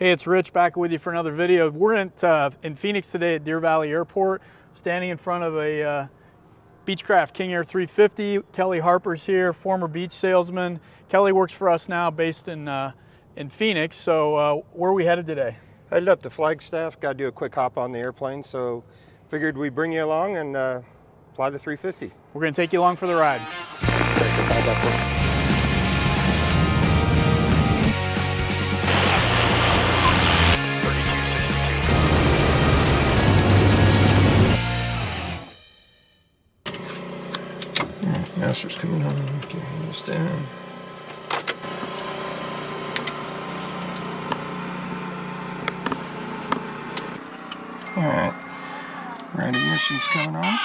Hey, it's Rich back with you for another video. We're in Phoenix today at Deer Valley Airport, standing in front of a Beechcraft King Air 350. Kelly Harper's here, former beach salesman. Kelly works for us now, based in Phoenix. So where are we headed today? Headed up to Flagstaff. Got to do a quick hop on the airplane, so figured we'd bring you along and fly the 350. We're going to take you along for the ride. Master's coming on. Getting this down. Alright. Right ignition's coming on.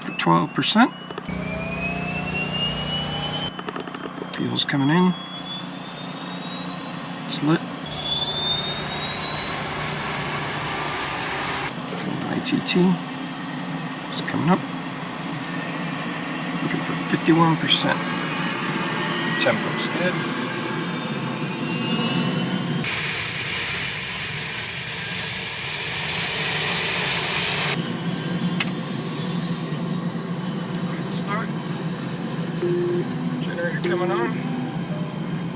For 12%. Fuel's coming in. It's lit. ITT. It's coming up. Looking for 51%. Temp looks good. Good start. Generator coming on.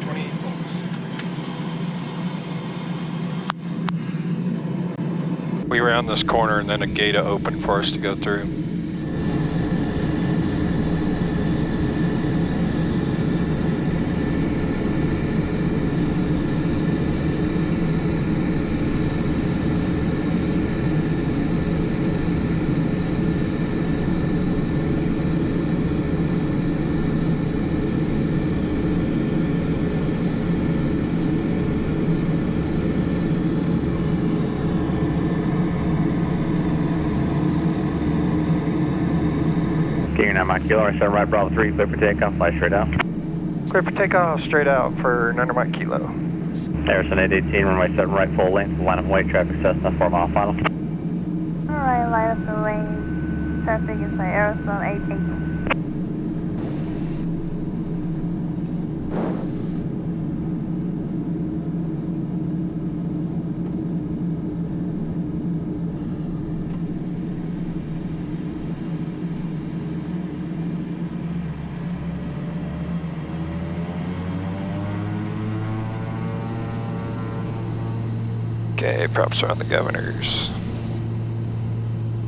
28 volts. We round this corner and then a gate opened for us to go through. King 9 Kilo, 7 right, Bravo 3, clear for takeoff, fly straight out. Clear for takeoff, straight out for 9 Mike Kilo. Harrison 818, runway 7 right, full length, line of weight, traffic Cessna, 4 mile final. Alright, line up the lane, traffic is by Aerosol 818. Okay, props are on the governors.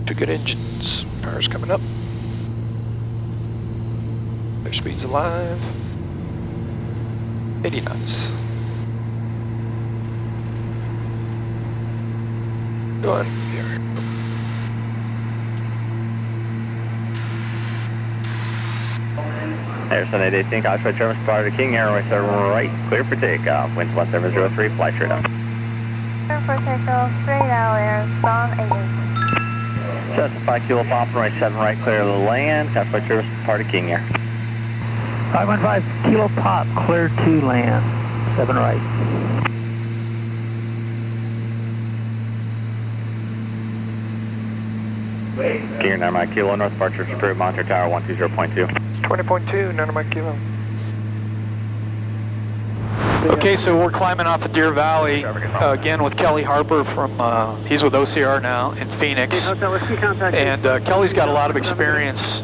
2 good engines. Power's coming up. Their speed's alive. 80 knots. Go on. Harrison 818, Oxford German spotter to King Air, runway 7 right, clear for takeoff, wind 1703, fly straight out. Clear for takeoff, straight out, Aerosol 818. Cessna 5 Kilo Pop, runway 7 right, clear of the land, Oxford German spotter to King Air. 515 Kilo Pop, clear to land, 7 right. King Air 9 Kilo, north departure approved, monitor tower 120.2. 20.2, 9 Mike Kilo. Okay, so we're climbing off of Deer Valley, again with Kelly Harper from, he's with OCR now in Phoenix. And Kelly's got a lot of experience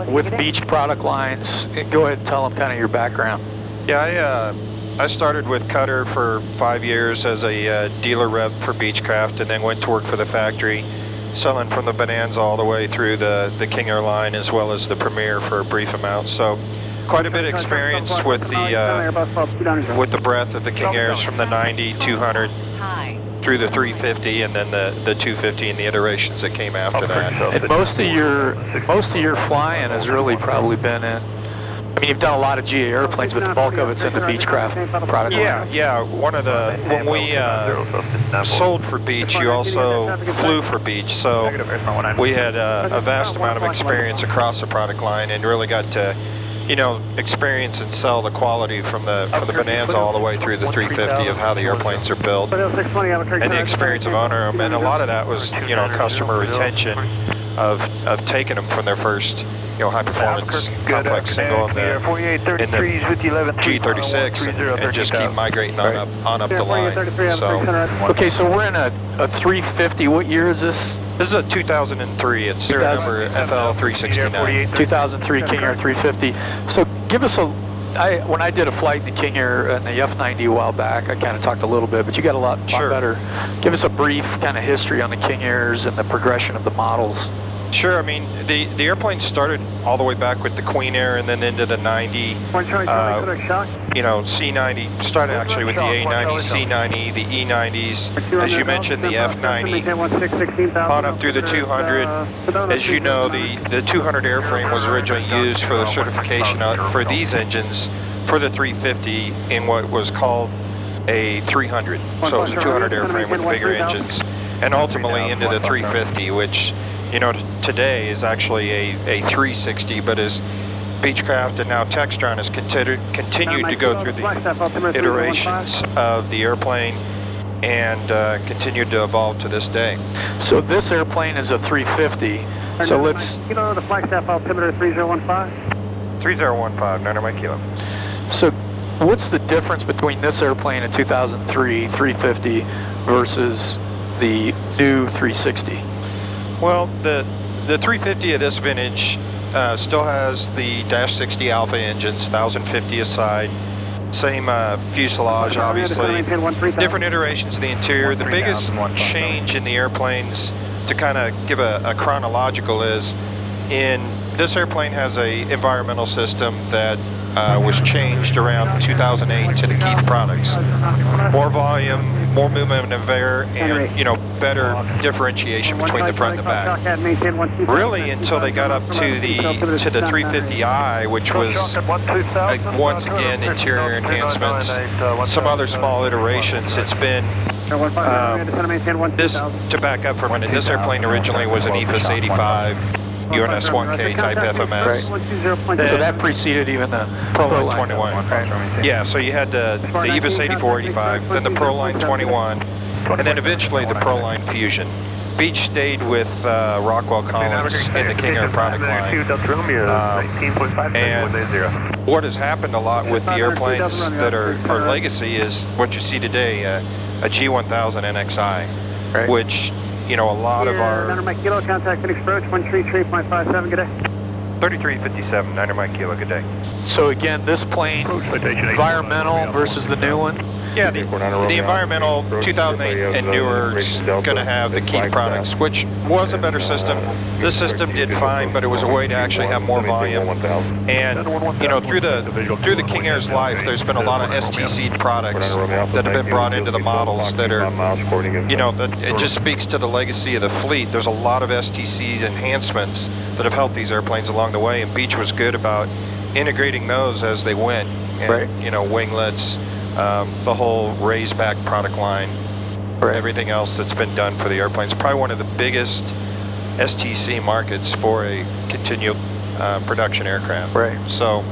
with beach product lines. Go ahead and tell them kind of your background. Yeah, I started with Cutter for 5 years as a dealer rep for Beechcraft, and then went to work for the factory, selling from the Bonanza all the way through the King Air line as well as the Premier for a brief amount. So quite a bit of experience with the breadth of the King Airs from the 90, 200 through the 350, and then the 250 and the iterations that came after that. And most of your flying has really probably been in, I mean, you've done a lot of GA airplanes, but the bulk of it's in the Beechcraft product line. Yeah. One of the, when we sold for Beech, you also flew for Beech, so we had a vast amount of experience across the product line and really got to, you know, experience and sell the quality from the Bonanza all the way through the 350 of how the airplanes are built, and the experience of owning them. And a lot of that was, you know, customer retention of taking them from their first, high performance complex single in the G36 and just keep migrating on up the line. So, Okay, so we're in a 350. What year is this? this is a 2003. It's serial number FL369. 2003 King Air 350. So give us when I did a flight in the King Air and the F90 a while back, I kind of talked a little bit, but you got a lot better. Give us a brief kind of history on the King Airs and the progression of the models. Sure. I mean, the airplane started all the way back with the Queen Air and then into the 90. C90 started actually with the A90, C90, the E90s. As you mentioned, the F90 on up through the 200. As you know, the 200 airframe was originally used for the certification for these engines for the 350 in what was called a 300. So it was a 200 airframe with bigger engines, and ultimately into the 350, which today is actually a 360, but as Beechcraft and now Textron has continued to go through the iterations of the airplane and continued to evolve to this day. So this airplane is a 350. So let's... Kilo to Flagstaff altimeter 3015. 3015, 9 Mike Kilo. So what's the difference between this airplane in 2003 350 versus the new 360? Well, the 350 of this vintage still has the Dash 60 Alpha engines, 1050 aside. Same fuselage, obviously. Different iterations of the interior. The biggest change in the airplanes, to kind of give a chronological, is this airplane has a environmental system that was changed around 2008 to the Keith products. More volume, more movement of air, and better differentiation between the front and the back. Really, until they got up to the 350i, which was once again interior enhancements, some other small iterations. It's been this. To back up for a minute, this airplane originally was an EFIS 85. UNS 1K type FMS. Right. So that preceded even the ProLine 21. Yeah, so you had the EVIS 84, 85, then the ProLine 21, and then eventually the ProLine Fusion. Beech stayed with Rockwell Collins in the King Air product line. And what has happened a lot with the airplanes that are legacy is what you see today, a G1000nxi, right, which a lot of our... 9 Mike Kilo, contact Phoenix approach, 133.57, good day. 3357, 9 Mike Kilo, good day. So again, this plane, environmental versus the new one? Yeah, the environmental 2008 and newer is going to have the Keith products, which was a better system. This system did fine, but it was a way to actually have more volume. And through the King Air's life, there's been a lot of STC products that have been brought into the models that are, that it just speaks to the legacy of the fleet. There's a lot of STC enhancements that have helped these airplanes along the way, and Beech was good about integrating those as they went. And, right. Winglets. The whole raised back product line, or everything else that's been done for the airplanes. Probably one of the biggest STC markets for a continual production aircraft. Right. So,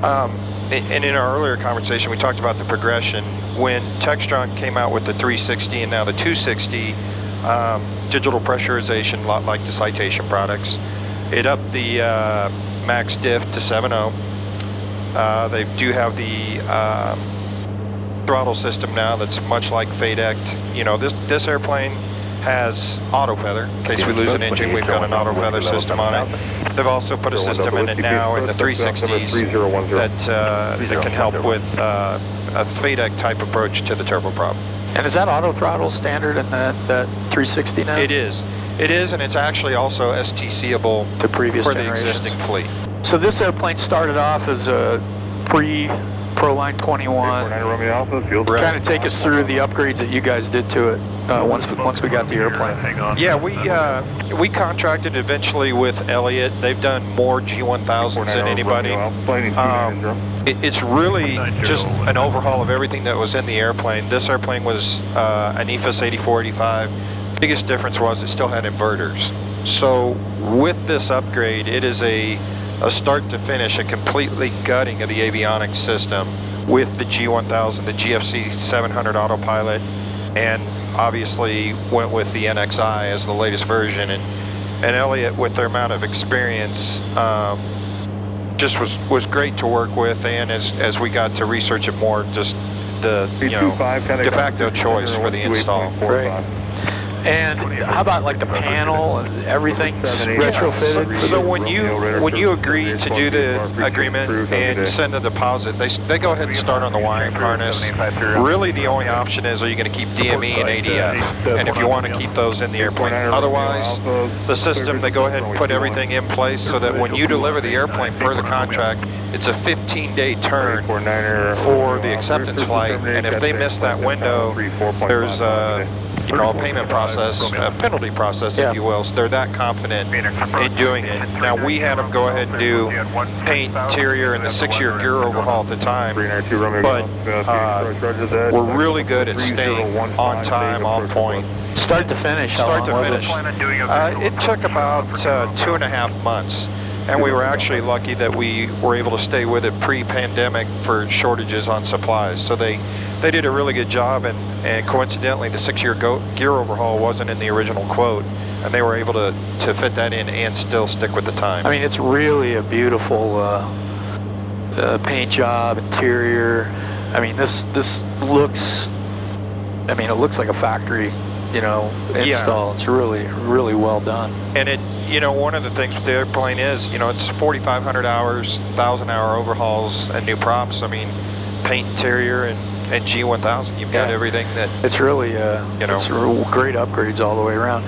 and in our earlier conversation, we talked about the progression. When Textron came out with the 360 and now the 260, digital pressurization, a lot like the Citation products, it upped the max diff to 7.0. They do have the throttle system now that's much like FADEC. This airplane has auto feather. In case we lose an engine, we've got an auto feather system on it. They've also put a system in it now in the 360s that can help with a FADEC type approach to the turboprop. And is that auto throttle standard in that 360 now? It is, and it's actually also STC-able to previous for generations. the existing fleet. So this airplane started off as a ProLine 21. Kind of take us through the upgrades that you guys did to it once we got the airplane. Yeah, we contracted eventually with Elliott. They've done more G1000s than anybody. It's really just an overhaul of everything that was in the airplane. This airplane was an EFIS 8485. Biggest difference was it still had inverters. So with this upgrade, it is a start to finish, a completely gutting of the avionics system with the G1000, the GFC 700 autopilot, and obviously went with the NXI as the latest version. And and Elliot, with their amount of experience, just was great to work with, and as we got to research it more, just the de facto choice for the install. Right. And how about like the panel and everything's retrofitted? So when you agree to do the agreement and send a deposit, they go ahead and start on the wiring harness. Really, the only option is, are you going to keep DME and ADF? And if you want to keep those in the airplane, otherwise, the system, they go ahead and put everything in place so that when you deliver the airplane per the contract, it's a 15-day turn for the acceptance flight. And if they miss that window, there's a payment process, a penalty process, if you will. So they're that confident in doing it. Now, we had them go ahead and do paint, interior, and the 6-year gear overhaul at the time. But we're really good at staying on time, on point. Start to finish. Start to finish. It took about 2.5 months. And we were actually lucky that we were able to stay with it pre-pandemic for shortages on supplies. So they did a really good job, and coincidentally, the 6-year gear overhaul wasn't in the original quote, and they were able to fit that in and still stick with the time. I mean, it's really a beautiful paint job, interior. I mean, this looks, it looks like a factory, install. It's really, really well done. And it, one of the things with the airplane is, it's 4,500 hours, 1,000-hour overhauls and new props. I mean, paint, interior, and G1000. You've got everything that. It's really, it's great upgrades all the way around.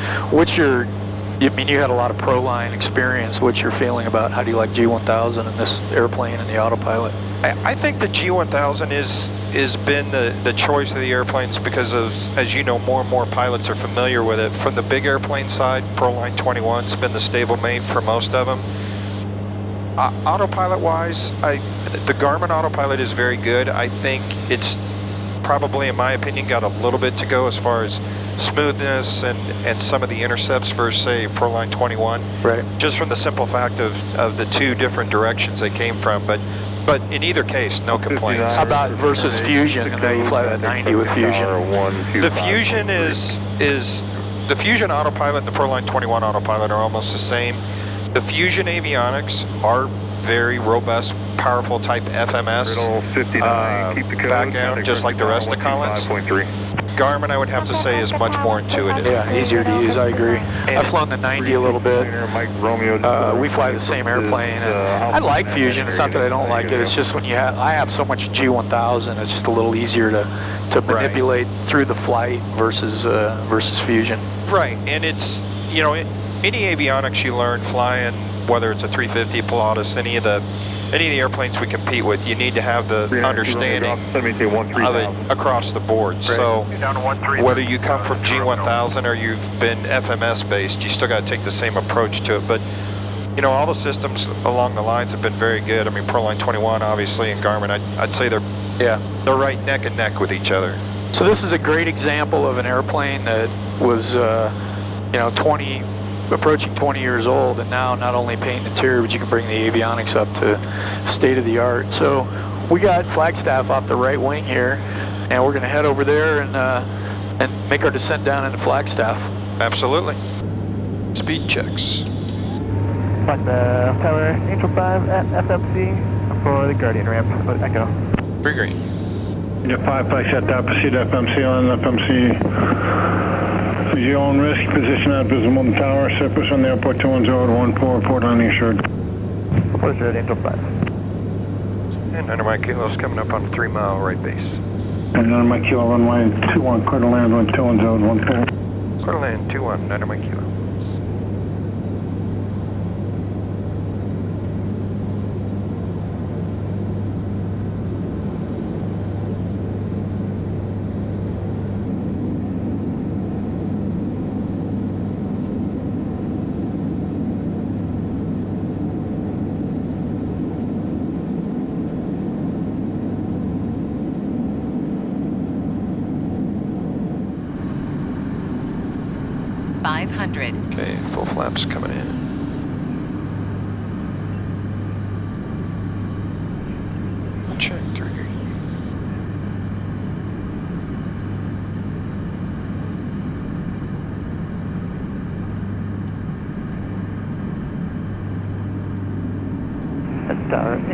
You had a lot of ProLine experience. What's your feeling about how do you like G1000 and this airplane and the autopilot? I think the G1000 is been the choice of the airplanes because of, as you know, more and more pilots are familiar with it. From the big airplane side, ProLine 21's been the stablemate for most of them. Autopilot-wise, the Garmin autopilot is very good. I think it's probably, in my opinion, got a little bit to go as far as smoothness and some of the intercepts versus, say, ProLine 21. Right. Just from the simple fact of the two different directions they came from. But in either case, no complaints. How about versus Fusion? I know you fly that 90 with Fusion. The Fusion is the Fusion autopilot and the ProLine 21 autopilot are almost the same. The Fusion avionics are very robust, powerful type FMS background, just like the rest of Collins. Garmin, I would have to say, is much more intuitive. Yeah, easier to use, I agree. I've flown the 90 a little bit. We fly the same airplane. And I like Fusion. It's not that I don't like it. It's just when I have so much G1000, it's just a little easier to manipulate through the flight versus Fusion. Right, and it's, any avionics you learn flying, whether it's a 350, Pilatus, any of the airplanes we compete with, you need to have the understanding of it across the board. Right. So whether you come from G1000 or you've been FMS based, you still got to take the same approach to it. But all the systems along the lines have been very good. I mean, ProLine 21 obviously, and Garmin, I'd say they're right neck and neck with each other. So this is a great example of an airplane that was approaching 20 years old, and now not only paint and interior, but you can bring the avionics up to state of the art. So we got Flagstaff off the right wing here, and we're going to head over there and make our descent down into Flagstaff. Absolutely. Speed checks. Like the Tyler Angel 5 at FMC for the Guardian ramp. Echo. 3 green. Yeah, 5 Flagstaff, proceed FMC on FMC. Your own risk, position out visible in the tower, surface on the airport 21014, report landing assured. What is that, Angel 5? And 9 Mike Kilo is coming up on 3 mile right base. And 9 Mike Kilo, runway 21, quarter land, 21014. Quarter land 21, 9 Mike Kilo. Okay, full flaps coming in. Check 3 green.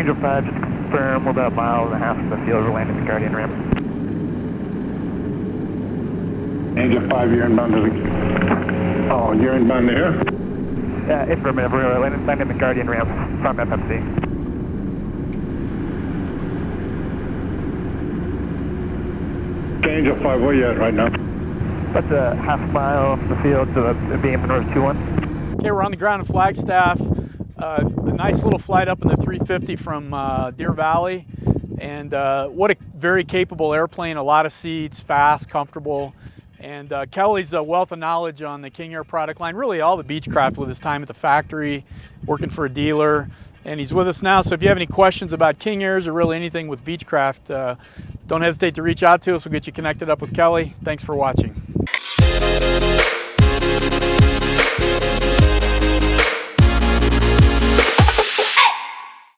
Angel 5, just confirm we're about a mile and a half from the field. We're landing the Guardian ramp. Angel 5, you're inbound to the... Oh, you're inbound to here? Affirmative. We're landing the Guardian ramp from FMC. Angel 5, where you at right now? That's a half mile from the field to the beam north 21. Okay, we're on the ground in Flagstaff. A nice little flight up in the 350 from Deer Valley. And what a very capable airplane, a lot of seats, fast, comfortable. And Kelly's a wealth of knowledge on the King Air product line, really all the Beechcraft with his time at the factory, working for a dealer. And he's with us now, so if you have any questions about King Airs or really anything with Beechcraft, don't hesitate to reach out to us. We'll get you connected up with Kelly. Thanks for watching.